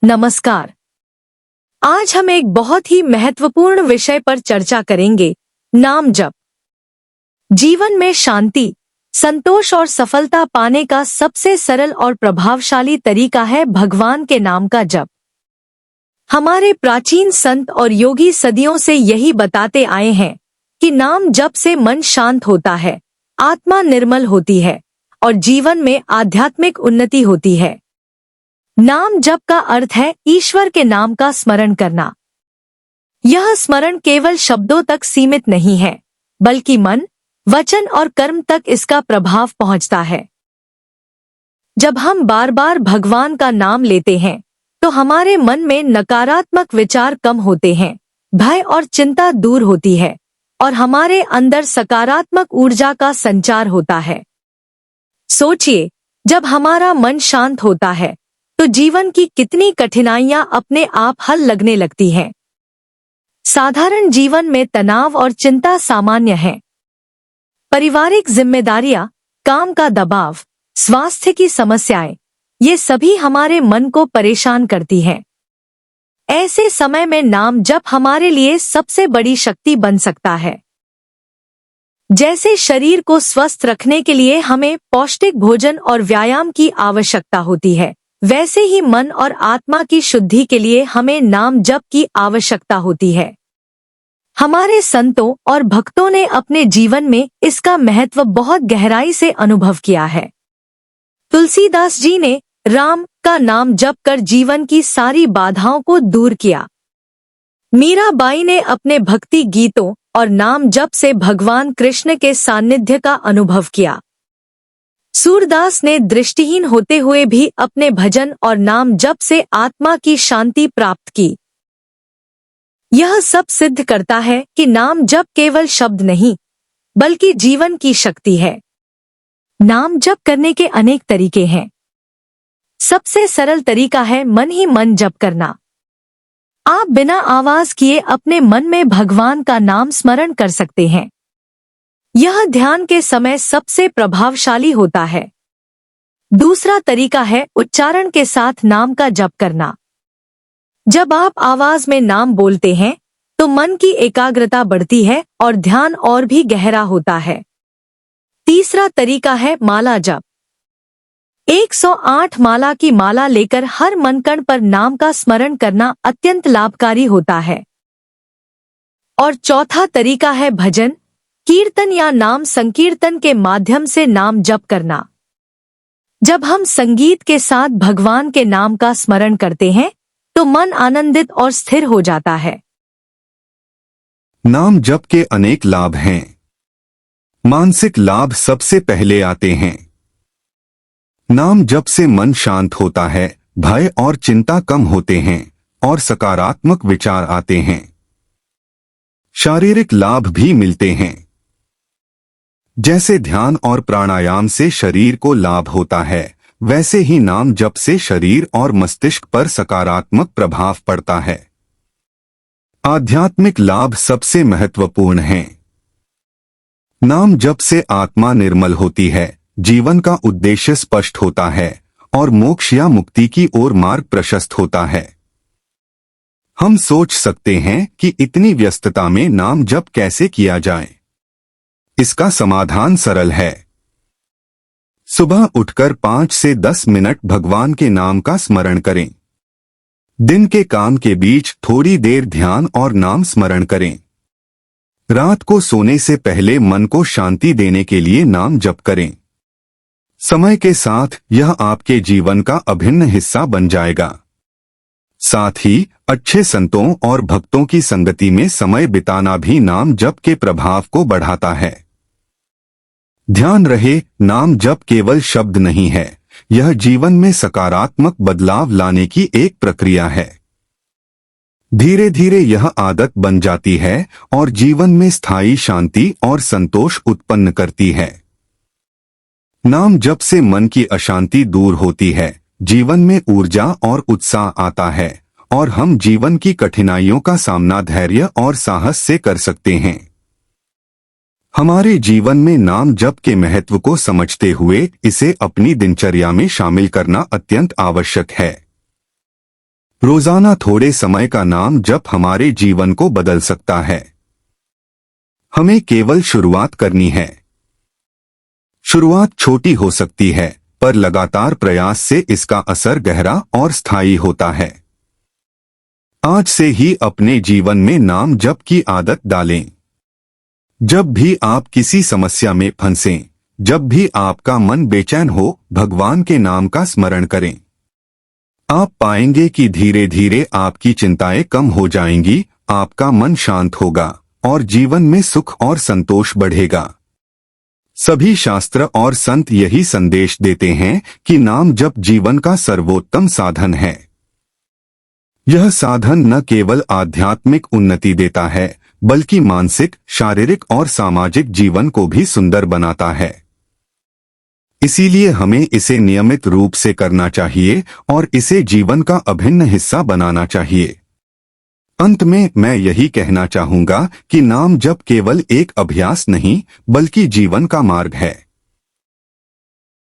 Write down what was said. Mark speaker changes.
Speaker 1: नमस्कार। आज हम एक बहुत ही महत्वपूर्ण विषय पर चर्चा करेंगे, नाम जप। जीवन में शांति, संतोष और सफलता पाने का सबसे सरल और प्रभावशाली तरीका है भगवान के नाम का जप। हमारे प्राचीन संत और योगी सदियों से यही बताते आए हैं कि नाम जप से मन शांत होता है, आत्मा निर्मल होती है और जीवन में आध्यात्मिक उन्नति होती है। नाम जप का अर्थ है ईश्वर के नाम का स्मरण करना। यह स्मरण केवल शब्दों तक सीमित नहीं है, बल्कि मन, वचन और कर्म तक इसका प्रभाव पहुंचता है। जब हम बार बार भगवान का नाम लेते हैं, तो हमारे मन में नकारात्मक विचार कम होते हैं, भय और चिंता दूर होती है और हमारे अंदर सकारात्मक ऊर्जा का संचार होता है। सोचिए, जब हमारा मन शांत होता है, तो जीवन की कितनी कठिनाइयां अपने आप हल लगने लगती हैं। साधारण जीवन में तनाव और चिंता सामान्य है। पारिवारिक जिम्मेदारियां, काम का दबाव, स्वास्थ्य की समस्याएं, ये सभी हमारे मन को परेशान करती हैं। ऐसे समय में नाम जप हमारे लिए सबसे बड़ी शक्ति बन सकता है। जैसे शरीर को स्वस्थ रखने के लिए हमें पौष्टिक भोजन और व्यायाम की आवश्यकता होती है, वैसे ही मन और आत्मा की शुद्धि के लिए हमें नाम जप की आवश्यकता होती है। हमारे संतों और भक्तों ने अपने जीवन में इसका महत्व बहुत गहराई से अनुभव किया है। तुलसीदास जी ने राम का नाम जप कर जीवन की सारी बाधाओं को दूर किया। मीराबाई ने अपने भक्ति गीतों और नाम जप से भगवान कृष्ण के सानिध्य का अनुभव किया। सूरदास ने दृष्टिहीन होते हुए भी अपने भजन और नाम जप से आत्मा की शांति प्राप्त की। यह सब सिद्ध करता है कि नाम जप केवल शब्द नहीं, बल्कि जीवन की शक्ति है। नाम जप करने के अनेक तरीके हैं। सबसे सरल तरीका है मन ही मन जप करना। आप बिना आवाज किए अपने मन में भगवान का नाम स्मरण कर सकते हैं। यह ध्यान के समय सबसे प्रभावशाली होता है। दूसरा तरीका है उच्चारण के साथ नाम का जप करना। जब आप आवाज में नाम बोलते हैं, तो मन की एकाग्रता बढ़ती है और ध्यान और भी गहरा होता है। तीसरा तरीका है माला जप। 108 माला की माला लेकर हर मनकण पर नाम का स्मरण करना अत्यंत लाभकारी होता है। और चौथा तरीका है भजन, कीर्तन या नाम संकीर्तन के माध्यम से नाम जप करना। जब हम संगीत के साथ भगवान के नाम का स्मरण करते हैं, तो मन आनंदित और स्थिर हो जाता है।
Speaker 2: नाम जप के अनेक लाभ हैं। मानसिक लाभ सबसे पहले आते हैं। नाम जप से मन शांत होता है, भय और चिंता कम होते हैं और सकारात्मक विचार आते हैं। शारीरिक लाभ भी मिलते हैं। जैसे ध्यान और प्राणायाम से शरीर को लाभ होता है, वैसे ही नाम जप से शरीर और मस्तिष्क पर सकारात्मक प्रभाव पड़ता है। आध्यात्मिक लाभ सबसे महत्वपूर्ण हैं। नाम जप से आत्मा निर्मल होती है, जीवन का उद्देश्य स्पष्ट होता है और मोक्ष या मुक्ति की ओर मार्ग प्रशस्त होता है। हम सोच सकते हैं कि इतनी व्यस्तता में नाम जप कैसे किया जाए। इसका समाधान सरल है। सुबह उठकर 5 से 10 मिनट भगवान के नाम का स्मरण करें। दिन के काम के बीच थोड़ी देर ध्यान और नाम स्मरण करें। रात को सोने से पहले मन को शांति देने के लिए नाम जप करें। समय के साथ यह आपके जीवन का अभिन्न हिस्सा बन जाएगा। साथ ही अच्छे संतों और भक्तों की संगति में समय बिताना भी नाम जप के प्रभाव को बढ़ाता है। ध्यान रहे, नाम जप केवल शब्द नहीं है, यह जीवन में सकारात्मक बदलाव लाने की एक प्रक्रिया है। धीरे धीरे यह आदत बन जाती है और जीवन में स्थायी शांति और संतोष उत्पन्न करती है। नाम जप से मन की अशांति दूर होती है, जीवन में ऊर्जा और उत्साह आता है और हम जीवन की कठिनाइयों का सामना धैर्य और साहस से कर सकते हैं। हमारे जीवन में नाम जप के महत्व को समझते हुए इसे अपनी दिनचर्या में शामिल करना अत्यंत आवश्यक है। रोजाना थोड़े समय का नाम जप हमारे जीवन को बदल सकता है। हमें केवल शुरुआत करनी है। शुरुआत छोटी हो सकती है, पर लगातार प्रयास से इसका असर गहरा और स्थायी होता है। आज से ही अपने जीवन में नाम जप की आदत डालें। जब भी आप किसी समस्या में फंसें, जब भी आपका मन बेचैन हो, भगवान के नाम का स्मरण करें। आप पाएंगे कि धीरे धीरे आपकी चिंताएं कम हो जाएंगी, आपका मन शांत होगा और जीवन में सुख और संतोष बढ़ेगा। सभी शास्त्र और संत यही संदेश देते हैं कि नाम जप जीवन का सर्वोत्तम साधन है। यह साधन न केवल आध्यात्मिक उन्नति देता है, बल्कि मानसिक, शारीरिक और सामाजिक जीवन को भी सुंदर बनाता है। इसीलिए हमें इसे नियमित रूप से करना चाहिए और इसे जीवन का अभिन्न हिस्सा बनाना चाहिए। अंत में मैं यही कहना चाहूंगा कि नाम जप केवल एक अभ्यास नहीं, बल्कि जीवन का मार्ग है।